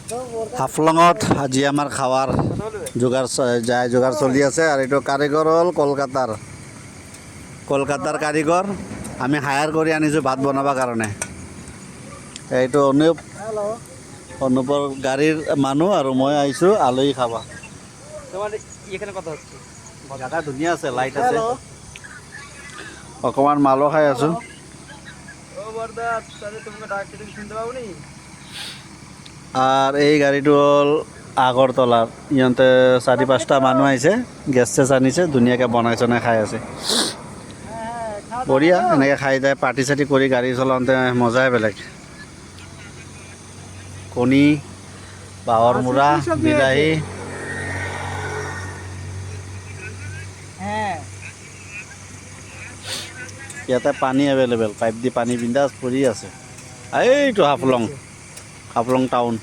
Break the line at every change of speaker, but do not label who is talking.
হাফলঙত আজি আমাৰ খাৱাৰ যোগাৰ চলি আছে আৰু এইটো কাৰিকৰ হ'ল কলকাতাৰ কাৰিকৰ আমি হায়াৰ কৰি আনিছোঁ ভাত বনাবৰ কাৰণে এইটো অনুপৰ গাড়ীৰ মানুহ আৰু মই আহিছোঁ আলহী খাবা
এখানে কথা হচ্ছে
জাগা ধুনীয়া আছে লাইট আছে অকণমান মালো খাই আছোঁ
ও বর্দা তাহলে তোমাকে ডাকতে তুমি শুনতে পাবো নি
আৰু এই গাড়ীটো হ'ল আগৰতলাৰ ইহঁতে 4-5টা মানুহ আহিছে গেছ চেছ আনিছে ধুনীয়াকৈ বনাই চনাই খাই আছে বঢ়িয়া এনেকৈ খাই যায় পাৰ্টি চাৰ্টি কৰি গাড়ী চলাওঁতে মজাই বেলেগ কণী বাঁহৰ মূৰা বিলাহী ইয়াতে পানী এভেইলেবল পাইপ দি পানী বিন্দাছ পৰি আছে এইটো হাফলং টাউন